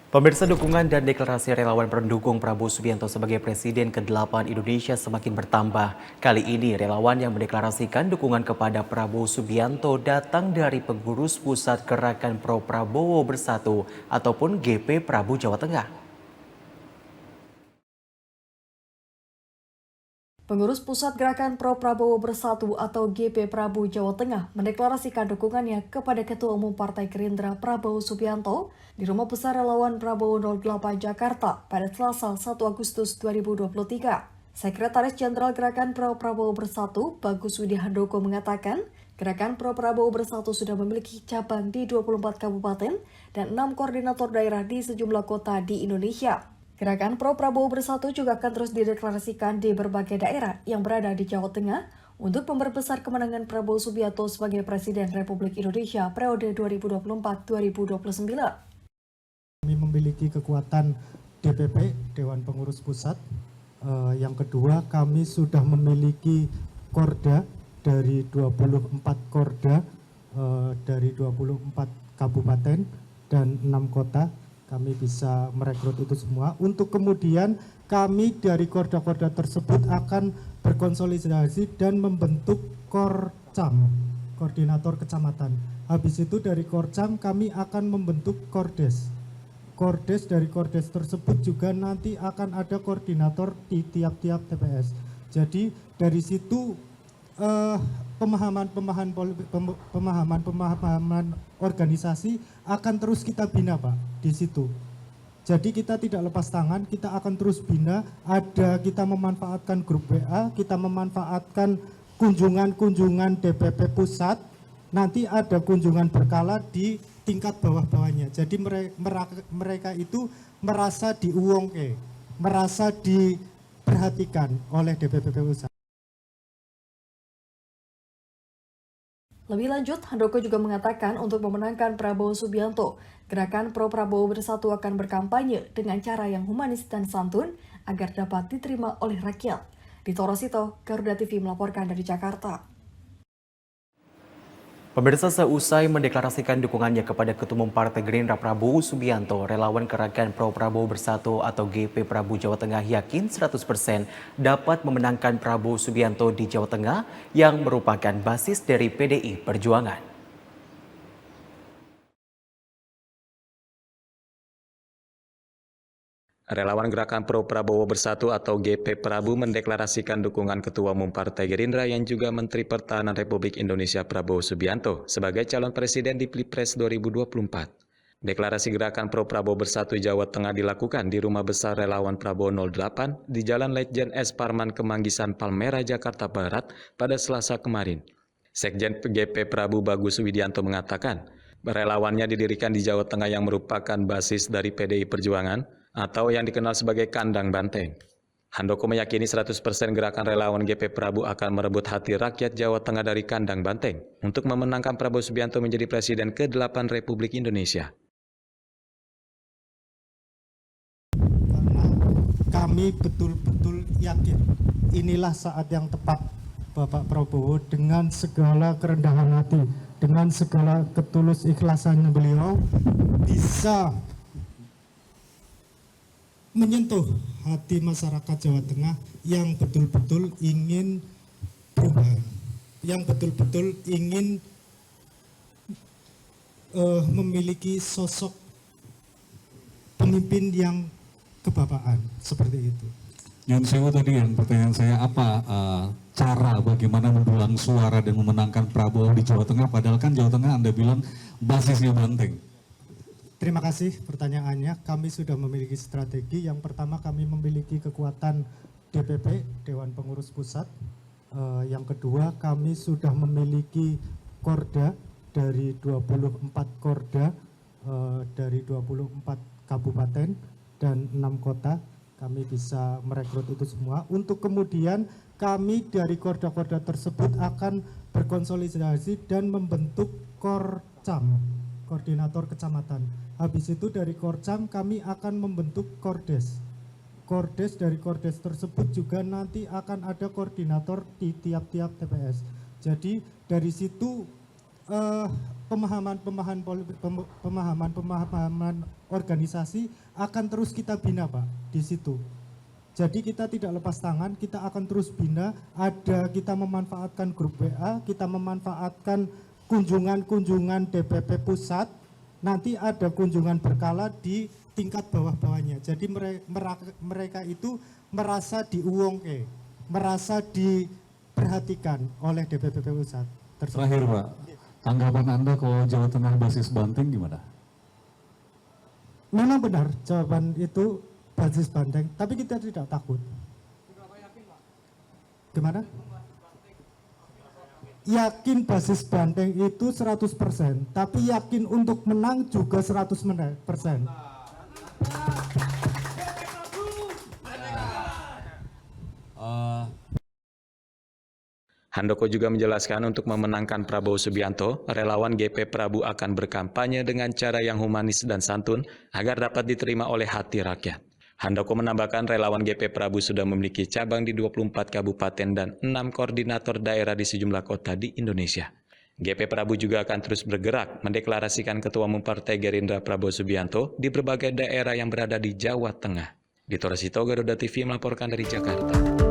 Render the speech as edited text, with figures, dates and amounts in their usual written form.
Pemirsa, dukungan dan deklarasi relawan pendukung Prabowo Subianto sebagai Presiden ke-8 Indonesia semakin bertambah. Kali ini relawan yang mendeklarasikan dukungan kepada Prabowo Subianto datang dari pengurus Pusat Gerakan Pro Prabowo Bersatu ataupun GP Prabu Jawa Tengah. Pengurus Pusat Gerakan Pro Prabowo Bersatu atau GP Prabu Jawa Tengah mendeklarasikan dukungannya kepada Ketua Umum Partai Gerindra Prabowo Subianto di Rumah Besar Relawan Prabowo 08 Jakarta pada Selasa 1 Agustus 2023. Sekretaris Jenderal Gerakan Pro Prabowo Bersatu, Bagus Widi Handoko mengatakan, Gerakan Pro Prabowo Bersatu sudah memiliki cabang di 24 kabupaten dan 6 koordinator daerah di sejumlah kota di Indonesia. Gerakan Pro Prabowo Bersatu juga akan terus dideklarasikan di berbagai daerah yang berada di Jawa Tengah untuk memperbesar kemenangan Prabowo Subianto sebagai Presiden Republik Indonesia periode 2024-2029. Kami memiliki kekuatan DPP, Dewan Pengurus Pusat. Yang kedua, kami sudah memiliki Korda dari 24 Korda, dari 24 kabupaten dan 6 kota. Kami bisa merekrut itu semua. Untuk kemudian kami dari korda-korda tersebut akan berkonsolidasi dan membentuk Korcam, koordinator kecamatan. Habis itu dari Korcam kami akan membentuk Kordes. Kordes dari Kordes tersebut juga nanti akan ada koordinator di tiap-tiap TPS. Jadi dari situ pemahaman organisasi akan terus kita bina, Pak, di situ. Jadi kita tidak lepas tangan, kita akan terus bina. Kita memanfaatkan grup WA, kita memanfaatkan kunjungan-kunjungan DPP pusat. Nanti ada kunjungan berkala di tingkat bawah-bawahnya. Jadi mereka itu merasa diuwongke, merasa diperhatikan oleh DPP pusat. Lebih lanjut, Handoko juga mengatakan untuk memenangkan Prabowo Subianto, Gerakan Pro Prabowo Bersatu akan berkampanye dengan cara yang humanis dan santun agar dapat diterima oleh rakyat. Dito Rosito, Garuda TV melaporkan dari Jakarta. Pemirsa, seusai mendeklarasikan dukungannya kepada Ketua Umum Partai Gerindra Prabowo Subianto, relawan Gerakan Pro Prabowo Bersatu atau GP Prabu Jawa Tengah yakin 100% dapat memenangkan Prabowo Subianto di Jawa Tengah yang merupakan basis dari PDI Perjuangan. Relawan Gerakan Pro Prabowo Bersatu atau GP Prabu mendeklarasikan dukungan Ketua Umum Partai Gerindra yang juga Menteri Pertahanan Republik Indonesia Prabowo Subianto sebagai calon presiden di Pilpres 2024. Deklarasi Gerakan Pro Prabowo Bersatu Jawa Tengah dilakukan di Rumah Besar Relawan Prabowo 08 di Jalan Letjen S. Parman Kemanggisan Palmerah, Jakarta Barat pada Selasa kemarin. Sekjen GP Prabu Bagus Widianto mengatakan, relawannya didirikan di Jawa Tengah yang merupakan basis dari PDI Perjuangan atau yang dikenal sebagai kandang banteng. Handoko meyakini 100% gerakan relawan GP Prabu akan merebut hati rakyat Jawa Tengah dari kandang banteng untuk memenangkan Prabowo Subianto menjadi Presiden ke-8 Republik Indonesia. Karena kami betul-betul yakin inilah saat yang tepat Bapak Prabowo dengan segala kerendahan hati, dengan segala ketulus ikhlasannya beliau bisa menyentuh hati masyarakat Jawa Tengah yang betul-betul ingin perubahan, yang betul-betul ingin memiliki sosok pemimpin yang kebapaan seperti itu. Yang sewa tadi yang pertanyaan saya apa cara bagaimana mendulang suara dan memenangkan Prabowo di Jawa Tengah, padahal kan Jawa Tengah Anda bilang basisnya banteng. Terima kasih pertanyaannya. Kami sudah memiliki strategi. Yang pertama, kami memiliki kekuatan DPP, Dewan Pengurus Pusat. Yang kedua, kami sudah memiliki Korda dari 24 Korda, dari 24 kabupaten dan 6 kota. Kami bisa merekrut itu semua. Untuk kemudian kami dari korda-korda tersebut akan berkonsolidasi dan membentuk Korcam, koordinator kecamatan. Habis itu dari Korcam kami akan membentuk Kordes. Kordes dari Kordes tersebut juga nanti akan ada koordinator di tiap-tiap TPS. Jadi dari situ pemahaman organisasi akan terus kita bina, Pak, di situ. Jadi kita tidak lepas tangan, kita akan terus bina. Kita memanfaatkan grup WA, kita memanfaatkan kunjungan-kunjungan DPP pusat. Nanti ada kunjungan berkala di tingkat bawah-bawahnya. Jadi mereka itu merasa diuwongke, merasa diperhatikan oleh DPP pusat. Terakhir Pak, tanggapan Anda kalau Jawa Tengah basis Banteng gimana? Memang benar jawaban itu basis Banteng, tapi kita tidak takut. Gimana? Yakin basis Banteng itu 100%, tapi yakin untuk menang juga 100%. Handoko juga menjelaskan untuk memenangkan Prabowo Subianto, relawan GP Prabu akan berkampanye dengan cara yang humanis dan santun agar dapat diterima oleh hati rakyat. Handoko menambahkan relawan GP Prabu sudah memiliki cabang di 24 kabupaten dan 6 koordinator daerah di sejumlah kota di Indonesia. GP Prabu juga akan terus bergerak mendeklarasikan Ketua Umum Partai Gerindra Prabowo Subianto di berbagai daerah yang berada di Jawa Tengah. Dito Resito, Garuda TV melaporkan dari Jakarta.